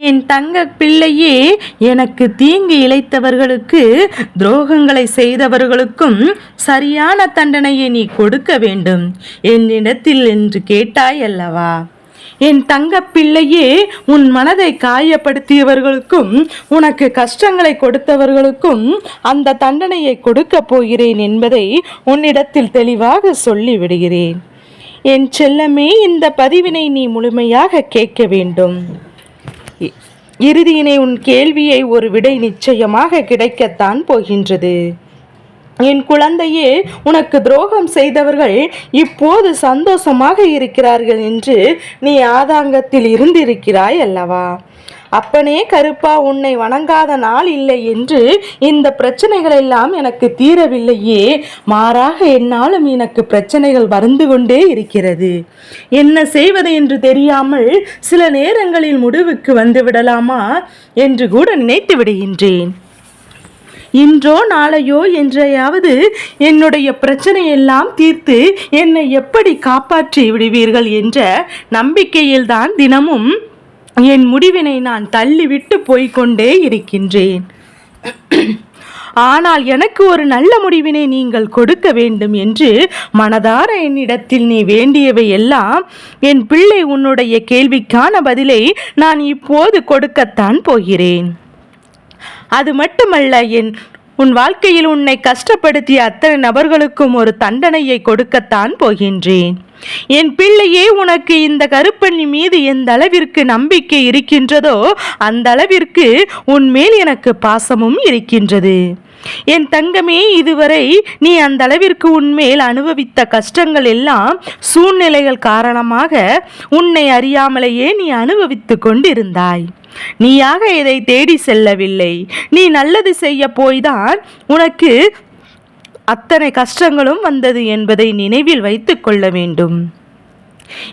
என் தங்க பிள்ளையே, எனக்கு தீங்கு இழைத்தவர்களுக்கு, துரோகங்களை செய்தவர்களுக்கும் சரியான தண்டனையை நீ கொடுக்க வேண்டும் என்னிடத்தில் என்று கேட்டாய் அல்லவா? என் தங்க பிள்ளையே, உன் மனதை காயப்படுத்தியவர்களுக்கும் உனக்கு கஷ்டங்களை கொடுத்தவர்களுக்கும் அந்த தண்டனையை கொடுக்க போகிறேன் என்பதை உன்னிடத்தில் தெளிவாக சொல்லிவிடுகிறேன். என் செல்லமே, இந்த பதிவினை நீ முழுமையாக கேட்க வேண்டும். இறுதியினை உன் கேள்வியை ஒரு விடை நிச்சயமாக கிடைக்கத்தான் போகின்றது. என் குழந்தையே, உனக்கு துரோகம் செய்தவர்கள் இப்போது சந்தோஷமாக இருக்கிறார்கள் என்று நீ ஆதங்கத்தில் இருந்திருக்கிறாய் அல்லவா? அப்பனே கருப்பா, உன்னை வணங்காத நாள் இல்லை என்று இந்த பிரச்சனைகள் எல்லாம் எனக்கு தீரவில்லையே, மாறாக என்னாலும் எனக்கு பிரச்சனைகள் வந்து கொண்டே இருக்கிறது. என்ன செய்வது என்று தெரியாமல் சில நேரங்களில் முடிவுக்கு வந்து விடலாமா என்று கூட நினைத்து விடுகின்றேன். இன்றோ நாளையோ என்றையாவது என்னுடைய பிரச்சனையெல்லாம் தீர்த்து என்னை எப்படி காப்பாற்றி விடுவீர்கள் என்ற நம்பிக்கையில்தான் தினமும் என் முடிவினை நான் தள்ளிவிட்டு போய்கொண்டே இருக்கின்றேன். ஆனால் எனக்கு ஒரு நல்ல முடிவினை நீங்கள் கொடுக்க வேண்டும் என்று மனதார என்னிடத்தில் நீ வேண்டியவை எல்லாம் என் பிள்ளை, உன்னுடைய கேள்விக்கான பதிலை நான் இப்போது கொடுக்கத்தான் போகிறேன். அது மட்டுமல்ல, உன் வாழ்க்கையில் உன்னை கஷ்டப்படுத்திய அத்தனை நபர்களுக்கும் ஒரு தண்டனையை கொடுக்கத்தான் போகின்றேன். என் பிள்ளையே, உனக்கு இந்த கருப்பண்ணி மீது எந்த அளவிற்கு நம்பிக்கை இருக்கின்றதோ அந்த அளவிற்கு உன்மேல் எனக்கு பாசமும் இருக்கின்றது. என் தங்கமே, இதுவரை நீ அந்த அளவிற்கு உன்மேல் அனுபவித்த கஷ்டங்கள் எல்லாம் சூழ்நிலைகள் காரணமாக உன்னை அறியாமலேயே நீ அனுபவித்து கொண்டிருந்தாய். நீயாக இதை தேடி செல்லவில்லை. நீ நல்லது செய்ய போய்தான் உனக்கு அத்தனை கஷ்டங்களும் வந்தது என்பதை நினைவில் வைத்துக் கொள்ள வேண்டும்.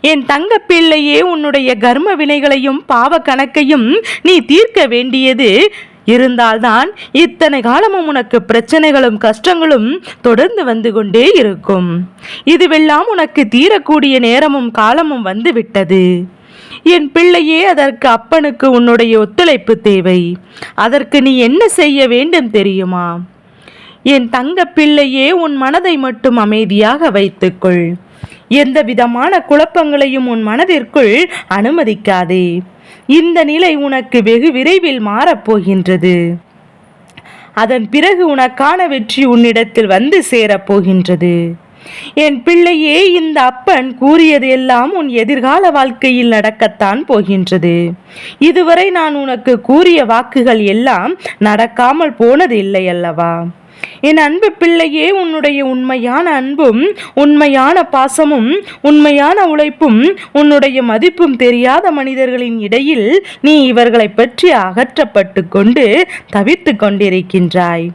என் தங்க பிள்ளையே, உன்னுடைய கர்ம வினைகளையும் பாவ கணக்கையும் நீ தீர்க்க வேண்டியது இருந்தால்தான் இத்தனை காலமும் உனக்கு பிரச்சனைகளும் கஷ்டங்களும் தொடர்ந்து வந்து கொண்டே இருக்கும். இதுவெல்லாம் உனக்கு தீரக்கூடிய நேரமும் காலமும் வந்து விட்டது. என் பிள்ளையே, அதற்கு அப்பனுக்கு உன்னுடைய ஒத்துழைப்பு தேவை. அதற்கு நீ என்ன செய்ய வேண்டும் தெரியுமா? என் தங்க பிள்ளையே, உன் மனதை மட்டும் அமைதியாக வைத்துக்கொள். எந்த விதமான குழப்பங்களையும் உன் மனதிற்குள் அனுமதிக்காதே. இந்த நிலை உனக்கு வெகு விரைவில் மாறப்போகின்றது. அதன் பிறகு உனக்கான வெற்றி உன்னிடத்தில் வந்து சேரப்போகின்றது. என் பிள்ளையே, இந்த அப்பன் கூறியது எல்லாம் உன் எதிர்கால வாழ்க்கையில் நடக்கத்தான் போகின்றது. இதுவரை நான் உனக்கு கூறிய வாக்குகள் எல்லாம் நடக்காமல் போனது இல்லை அல்லவா? என் அன்பு பிள்ளையே, உன்னுடைய உண்மையான அன்பும் உண்மையான பாசமும் உண்மையான உழைப்பும் உன்னுடைய மதிப்பும் தெரியாத மனிதர்களின் இடையில் நீ இவர்களை பற்றி அகற்றப்பட்டு கொண்டு தவித்து கொண்டிருக்கின்றாய்.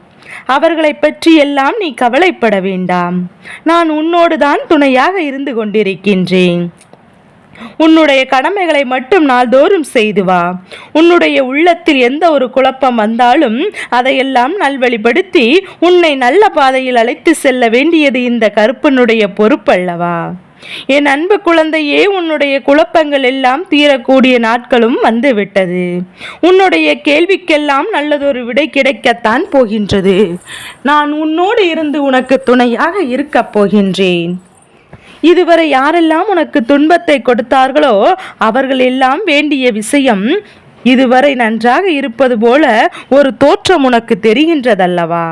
அவர்களை பற்றி எல்லாம் நீ கவலைப்பட வேண்டாம். நான் உன்னோடு தான் துணையாக இருந்து கொண்டிருக்கின்றேன். உன்னுடைய கடமைகளை மட்டும் நாள்தோறும் செய்து வா. உன்னுடைய உள்ளத்தில் எந்த ஒரு குழப்பம் வந்தாலும் அதையெல்லாம் நல்வழிப்படுத்தி உன்னை நல்ல பாதையில் அழைத்து செல்ல வேண்டியது இந்த கருப்பனுடைய பொறுப்பல்லவா? என் அன்பு குழந்தையே, உன்னுடைய குழப்பங்கள் எல்லாம் தீரக்கூடிய நாட்களும் வந்துவிட்டது. உன்னுடைய கேள்விக்கெல்லாம் நல்லதொரு விடை கிடைக்கத்தான் போகின்றது. நான் உன்னோடு இருந்து உனக்கு துணையாக இருக்கப் போகின்றேன். இதுவரை யாரெல்லாம் உனக்கு துன்பத்தை கொடுத்தார்களோ அவர்கள் எல்லாம் வேண்டிய விஷயம் இதுவரை நன்றாக இருப்பது போல ஒரு தோற்றம் உனக்கு தெரிகின்றதல்லவா?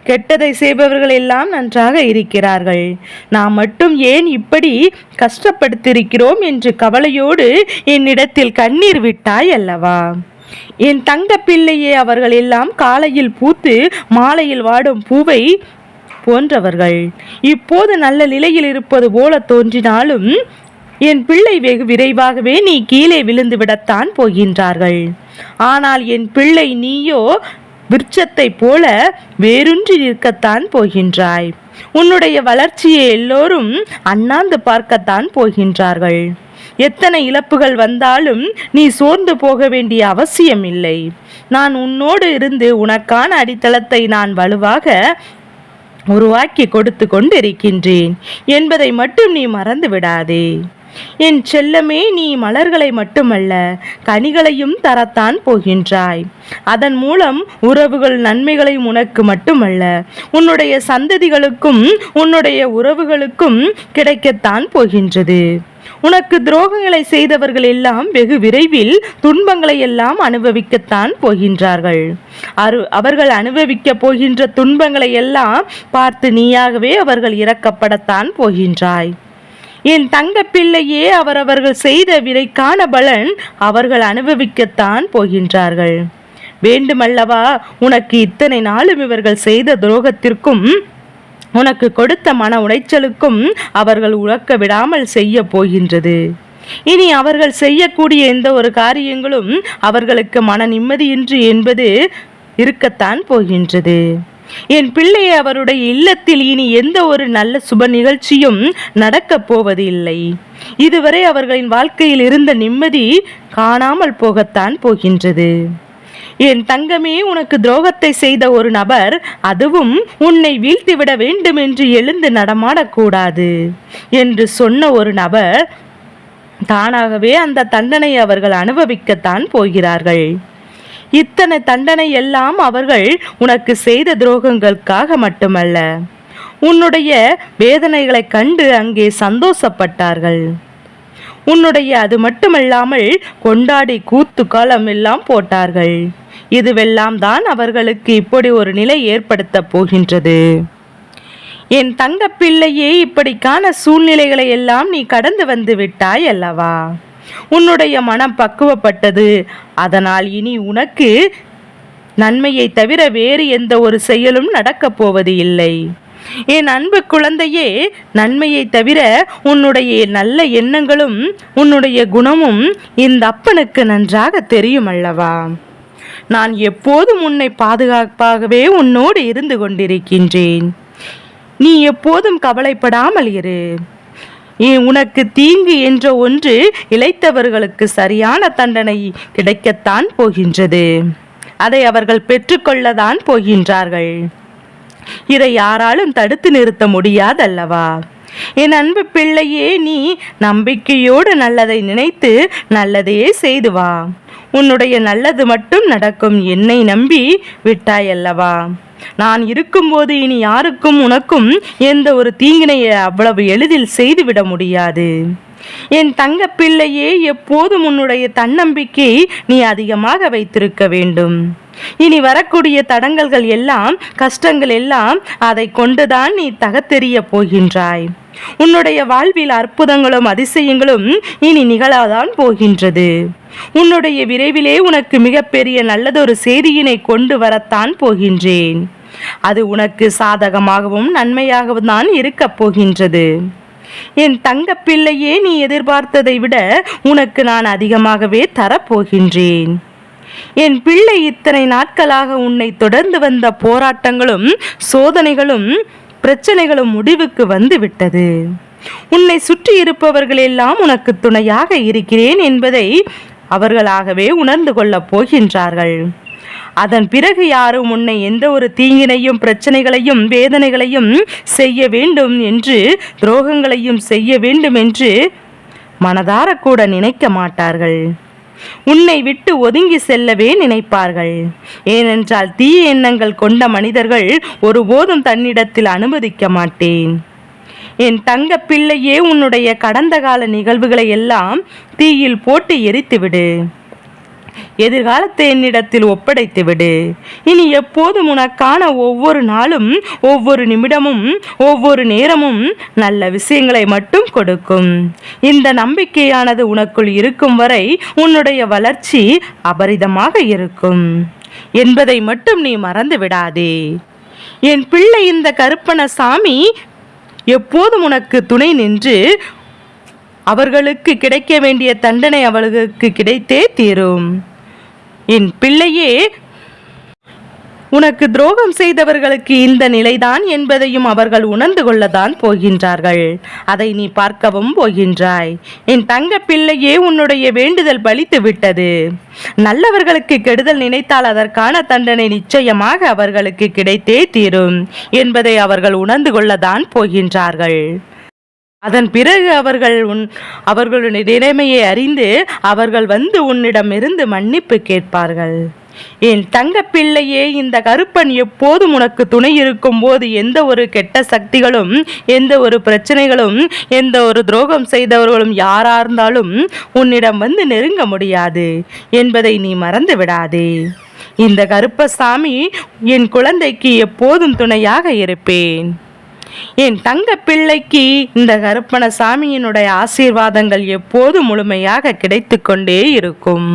கெட்டதை செய்பவர்கள் எல்லாம் நன்றாக இருக்கிறார்கள். நாம் மட்டும் ஏன் இப்படி கஷ்டப்படுத்தியிருக்கிறோம் என்று கவலையோடு என்னிடத்தில் கண்ணீர் விட்டாய் அல்லவா? என் தங்க பிள்ளையே, அவர்கள் எல்லாம் காலையில் பூத்து மாலையில் வாடும் பூவை போன்றவர்கள். இப்போது நல்ல நிலையில் இருப்பது போல தோன்றினாலும் என் பிள்ளை வெகு விரைவாகவே நீ கீழே விழுந்து விடத்தான் போகின்றார்கள். ஆனால் என் பிள்ளை, நீயோ விருட்சத்தை போல வேரூன்றி நிற்கத்தான் போகின்றாய். உன்னுடைய வளர்ச்சியை எல்லோரும் அண்ணாந்து பார்க்கத்தான் போகின்றார்கள். எத்தனை இழப்புகள் வந்தாலும் நீ சோர்ந்து போக வேண்டிய அவசியம் இல்லை. நான் உன்னோடு இருந்து உனக்கான அடித்தளத்தை நான் வலுவாக உருவாக்கி கொடுத்து கொண்டிருக்கின்றேன் என்பதை மட்டும் நீ மறந்து விடாதே. என் செல்லமே, நீ மலர்களை மட்டுமல்ல கனிகளையும் தரத்தான் போகின்றாய். அதன் மூலம் உறவுகள் நன்மைகளையும் உனக்கு மட்டுமல்ல உன்னுடைய சந்ததிகளுக்கும் உன்னுடைய உறவுகளுக்கும் கிடைக்கத்தான் போகின்றது. உனக்கு துரோகங்களை செய்தவர்கள் எல்லாம் வெகு விரைவில் துன்பங்களை எல்லாம் அனுபவிக்கத்தான் போகின்றார்கள். அவர்கள் அனுபவிக்க போகின்ற துன்பங்களை எல்லாம் பார்த்து நீயாகவே அவர்கள் இறக்கப்படத்தான் போகின்றாய். என் தங்க பிள்ளையே, அவரவர்கள் செய்த வினைக்கான பலன் அவர்கள் அனுபவிக்கத்தான் போகின்றார்கள். வேண்டுமல்லவா உனக்கு இத்தனை நாளும் இவர்கள் செய்த துரோகத்திற்கும் உனக்கு கொடுத்த மன உளைச்சலுக்கும் அவர்கள் உழக்க விடாமல் செய்ய போகின்றது. இனி அவர்கள் செய்யக்கூடிய எந்த ஒரு காரியங்களும் அவர்களுக்கு மன நிம்மதியின்றி என்பது இருக்கத்தான் போகின்றது. என் பிள்ளை, அவருடைய இல்லத்தில் இனி எந்த ஒரு நல்ல சுப நிகழ்ச்சியும் நடக்கப் போவது இல்லை. இதுவரை அவர்களின் வாழ்க்கையில் இருந்த நிம்மதி காணாமல் போகத்தான் போகின்றது. என் தங்கமே, உனக்கு துரோகத்தை செய்த ஒரு நபர், அதுவும் உன்னை வீழ்த்திவிட வேண்டும் என்று எழுந்து நடமாடக்கூடாது என்று சொன்ன ஒரு நபர், தானாகவே அந்த தண்டனை அவர்கள் அனுபவிக்கத்தான் போகிறார்கள். இத்தனை தண்டனை எல்லாம் அவர்கள் உனக்கு செய்த துரோகங்களுக்காக மட்டுமல்ல, உன்னுடைய வேதனைகளை கண்டு அங்கே சந்தோஷப்பட்டார்கள். உன்னுடைய அது மட்டுமல்லாமல் கொண்டாடி கூத்து காலம் எல்லாம் போட்டார்கள். இதுவெல்லாம் தான் அவர்களுக்கு இப்படி ஒரு நிலை ஏற்படுத்த போகின்றது. என் தங்க பிள்ளையே, இப்படிக்கான சூழ்நிலைகளை எல்லாம் நீ கடந்து வந்து விட்டாய் அல்லவா? உன்னுடைய மனம் பக்குவப்பட்டது. அதனால் இனி உனக்கு நன்மையை தவிர வேறு எந்த ஒரு செயலும் நடக்கப் போவது இல்லை. என் அன்பு குழந்தையே, நன்மையை தவிர உன்னுடைய நல்ல எண்ணங்களும் உன்னுடைய குணமும் இந்த அப்பனுக்கு நன்றாக தெரியும் அல்லவா? நான் எப்போதும் உன்னை பாதுகாப்பாகவே உன்னோடு இருந்து கொண்டிருக்கின்றேன். நீ எப்போதும் கவலைப்படாமல் இரு. உனக்கு தீங்கு என்ற ஒன்று இழைத்தவர்களுக்கு சரியான தண்டனை கிடைக்கத்தான் போகின்றது. அதை அவர்கள் பெற்றுக்கொள்ளத்தான் போகின்றார்கள். இதை யாராலும் தடுத்து நிறுத்த முடியாதல்லவா? என் அன்பு பிள்ளையே, நீ நம்பிக்கையோடு நல்லதை நினைத்து நல்லதையே செய்து வா. உன்னுடைய நல்லது மட்டும் நடக்கும். என்னை நம்பி விட்டாயல்லவா? நான் இருக்கும்போது இனி யாருக்கும் உனக்கும் எந்த ஒரு தீங்கினை அவ்வளவு எளிதில் செய்துவிட முடியாது. என் தங்க பிள்ளையே, எப்போதும் உன்னுடைய தன்னம்பிக்கை நீ அதிகமாக வைத்திருக்க வேண்டும். இனி வரக்கூடிய தடங்கல்கள் எல்லாம், கஷ்டங்கள் எல்லாம், அதை கொண்டுதான் நீ தகத்தெறிய போகின்றாய். உன்னுடைய வாழ்வில் அற்புதங்களும் அதிசயங்களும் இனி நிகழாதான் போகின்றது. உன்னுடைய விரைவிலே உனக்கு மிகப்பெரிய நல்லதொரு செய்தியினை கொண்டு வரத்தான் போகின்றேன். அது உனக்கு சாதகமாகவும் நன்மையாகவும் தான் இருக்கப் போகின்றது. என் தங்க பிள்ளையே, நீ எதிர்பார்த்ததை விட உனக்கு நான் அதிகமாகவே தரப்போகின்றேன். என் பிள்ளை, இத்தனை நாட்களாக உன்னை தொடர்ந்து வந்த போராட்டங்களும் சோதனைகளும் பிரச்சனைகளும் முடிவுக்கு வந்து விட்டது. உன்னை சுற்றி இருப்பவர்கள் எல்லாம் உனக்கு துணையாக இருக்கிறேன் என்பதை அவர்களாகவே உணர்ந்து கொள்ளப் போகின்றார்கள். அதன் பிறகு யாரும் உன்னை எந்த ஒரு தீங்கினையும் பிரச்சனைகளையும் வேதனைகளையும் செய்ய வேண்டும் என்று, துரோகங்களையும் செய்ய வேண்டும் என்று மனதார கூட நினைக்க மாட்டார்கள். உன்னை விட்டு ஒதுங்கி செல்லவே நினைப்பார்கள். ஏனென்றால் தீய எண்ணங்கள் கொண்ட மனிதர்கள் ஒருபோதும் தன்னிடத்தில் அனுமதிக்க மாட்டேன். என் தங்க பிள்ளையே, உன்னுடைய கடந்த கால நிகழ்வுகளை எல்லாம் தீயில் போட்டு எரித்துவிடு. எதிர்காலத்தை என்னிடத்தில் ஒப்படைத்து விடு. இனி எப்போதும் உனக்கான ஒவ்வொரு நாளும், ஒவ்வொரு நிமிடமும், ஒவ்வொரு நேரமும் நல்ல விஷயங்களை மட்டும் கொடுக்கும். இந்த நம்பிக்கையானது உனக்குள் இருக்கும் வரை உன்னுடைய வளர்ச்சி அபரிதமாக இருக்கும் என்பதை மட்டும் நீ மறந்து விடாதே. என் பிள்ளை, இந்த கருப்பணசாமி எப்போதும் உனக்கு துணை நின்று அவர்களுக்கு கிடைக்க வேண்டிய தண்டனை அவர்களுக்கு கிடைத்தே தீரும். என் பிள்ளையே, உனக்கு துரோகம் செய்தவர்களுக்கு இந்த நிலைதான் என்பதையும் அவர்கள் உணர்ந்து கொள்ளத்தான் போகின்றார்கள். அதை நீ பார்க்கவும் போகின்றாய். என் தங்க பிள்ளையே, உன்னுடைய வேண்டுதல் பலித்து விட்டது. நல்லவர்களுக்கு கெடுதல் நினைத்தால் அதற்கான தண்டனை நிச்சயமாக அவர்களுக்கு கிடைத்தே தீரும் என்பதை அவர்கள் உணர்ந்து கொள்ளத்தான் போகின்றார்கள். அதன் பிறகு அவர்களுடைய நிலைமையை அறிந்து அவர்கள் வந்து உன்னிடமிருந்து மன்னிப்பு கேட்பார்கள். என் தங்க பிள்ளையே, இந்த கருப்பன் எப்போதும் உனக்கு துணை இருக்கும் போது எந்த ஒரு கெட்ட சக்திகளும், எந்த ஒரு பிரச்சனைகளும், எந்த ஒரு துரோகம் செய்தவர்களும் யாரா இருந்தாலும் உன்னிடம் வந்து நெருங்க முடியாது என்பதை நீ மறந்து விடாதே. இந்த கருப்பசாமி என் குழந்தைக்கு எப்போதும் துணையாக இருப்பேன். என் தங்க பிள்ளைக்கு இந்த கருப்பணசாமியினுடைய ஆசீர்வாதங்கள் எப்போதும் முழுமையாக கிடைத்து கொண்டே இருக்கும்.